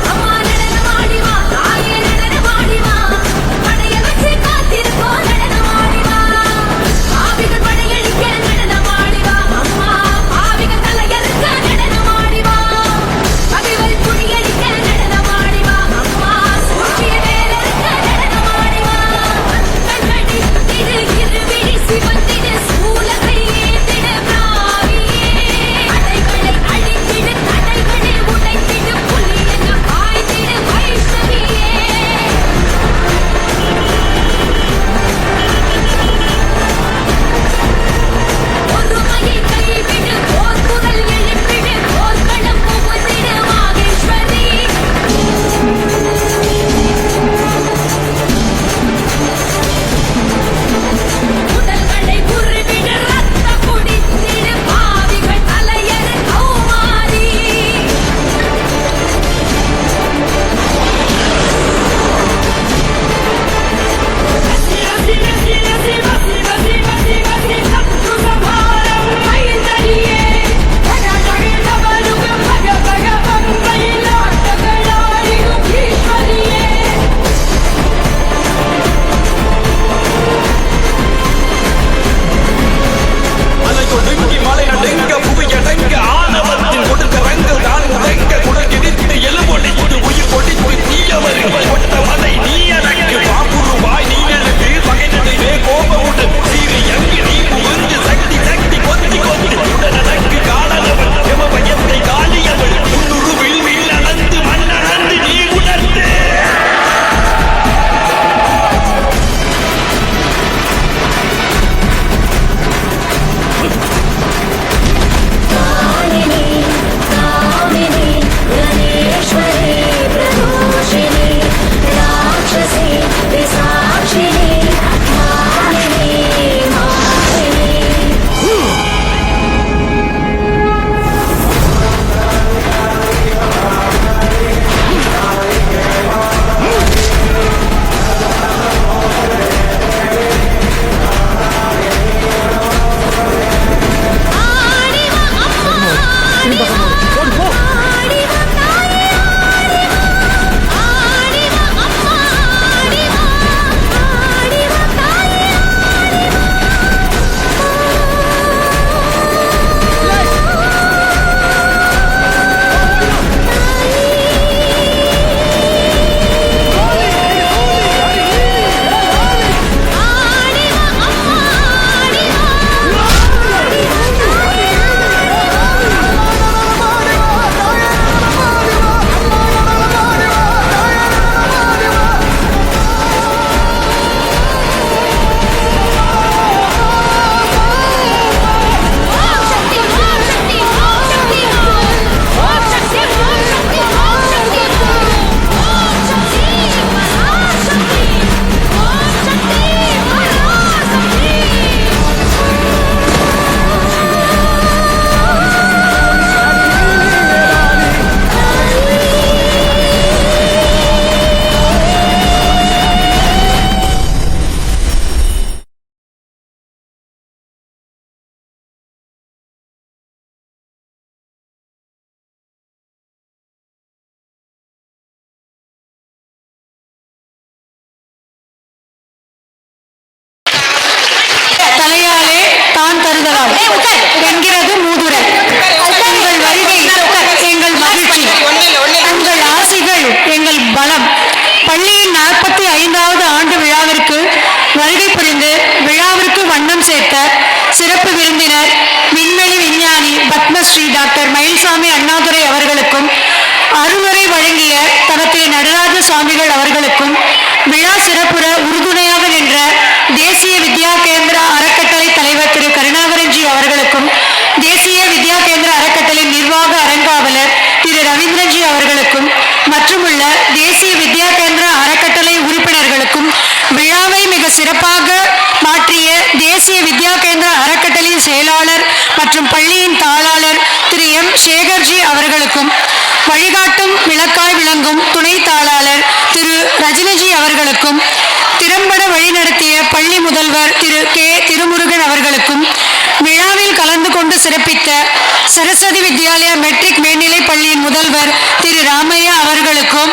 அம்மா மற்றுமுள்ள தேசிய வித்யா கேந்திர அறக்கட்டளை உறுப்பினர்களுக்கும் விழாவை மிக சிறப்பாக மாற்றிய தேசிய வித்யா கேந்திர அறக்கட்டளை செயலாளர் மற்றும் பள்ளியின் தாளாளர் திரு எம் சேகர்ஜி அவர்களுக்கும் வழிகாட்டும் விளக்காய் விளங்கும் துணை தாளாளர் திரு ரஜினிஜி அவர்களுக்கும் திறம்பட வழிநடத்திய பள்ளி முதல்வர் திரு கே திருமுருகன் அவர்களுக்கும் விழாவில் கலந்து கொண்டு சிறப்பித்த சரஸ்வதி வித்யாலயா மெட்ரிக் மேல்நிலைப் பள்ளியின் முதல்வர் திரு ராமையா அவர்களுக்கும்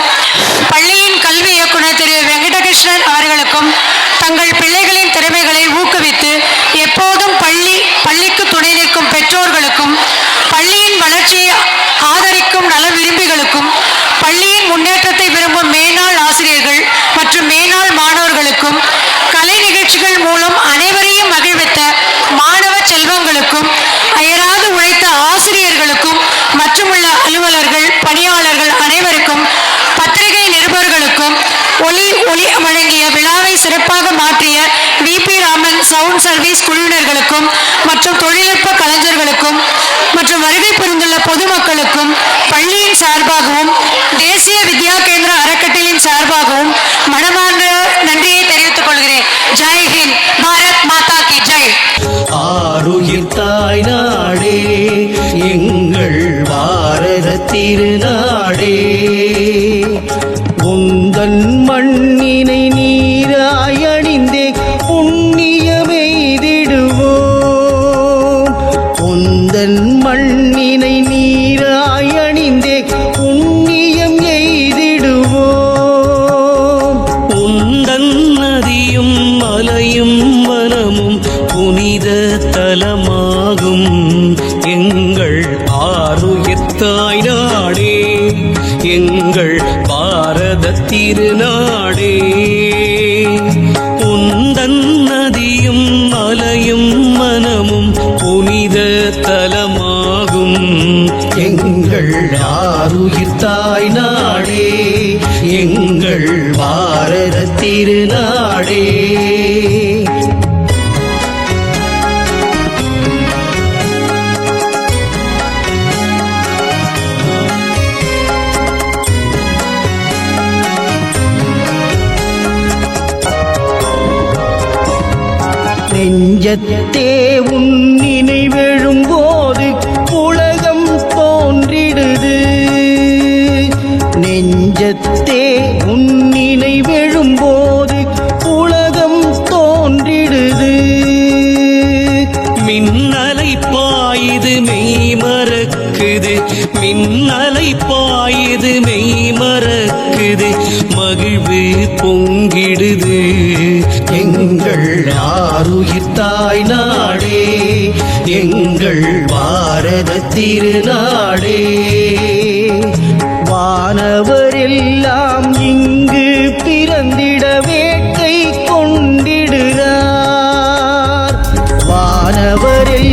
பள்ளியின் கல்வி இயக்குனர் திரு வெங்கடகிருஷ்ணன் அவர்களுக்கும் தங்கள் பிள்ளைகளின் திறமைகளை ஊக்குவித்து எப்போதும் பள்ளிக்கு துணை நிற்கும் பெற்றோர்களுக்கும் பள்ளியின் வளர்ச்சியை ஆதரிக்கும் நல விரும்பிகளுக்கும் பள்ளியின் முன்னேற்றத்தை விரும்பும் மேனாள் ஆசிரியர்கள் மற்றும் மேனாள் மாணவர்களுக்கும் கலை நிகழ்ச்சிகள் மூலம் அனைவரையும் மகிழ்வித்த மாணவ செல்வங்களுக்கும் அயராது உழைத்த ஆசிரியர்களுக்கும் மற்றுமுள்ள அலுவலர்கள் பணியாளர்கள் அனைவருக்கும் பத்திரிகை நிருபர்களுக்கும் ஒளி வழங்கிய விழாவை சிறப்பாக மாற்றிய விபி ராமன் சவுண்ட் சர்வீஸ் குழுவினர்களுக்கும் மற்றும் தொழில்நுட்ப கலைஞர்களுக்கும் மற்றும் வருகை புரிந்துள்ள பொதுமக்களுக்கும் பள்ளியின் சார்பாகவும் தேசிய வித்யா கேந்திர அறக்கட்டளையின் சார்பாகவும் மனமார்ந்த நன்றியை தெரிவித்துக் கொள்கிறேன். ஜெய் ஹிந்த், பாரத் மாதா கி ஜெய். ஆருயிர் தாய் நாடே எங்கள் பாரத திருநாடே, உந்தன் மண்ணினை நீராய் அணிந்தே புண்ணியமெய்திடுவோம். உந்தன் மண்ணினை நீராய் அணிந்தே புண்ணியம் எய்திடுவோம். உந்தன் நதியும் மலையும் வனமும் புனித தலமாகும் எங்கள் ஆருயிர் தாய் நாடே, எங்கள் பாரத திருநாடே. உந்தன் நதியும் மலையும் மனமும் புனித தலமாகும் எங்கள் ஆருயிர் தாய் நாடே, எங்கள் பாரத திருநாடே. நெஞ்சத்தே உன் நினைவெழும் போது உலகம் தோன்றிடுது. நெஞ்சத்தே உன் நினைவெழும் போது உலகம் தோன்றிடுது. மின்னலை பாயுது மெய் மறக்குது, மின்னலை பாயுது மெய் மறக்குது, மகிழ்வு பொங்கிடுது எங்கள் ஆருயிர் தாய் நாடே, எங்கள் பாரத திருநாடே. வானவரெல்லாம் இங்கு பிறந்திட வேட்கை கொண்டிடுறார், வானவரெல்லாம்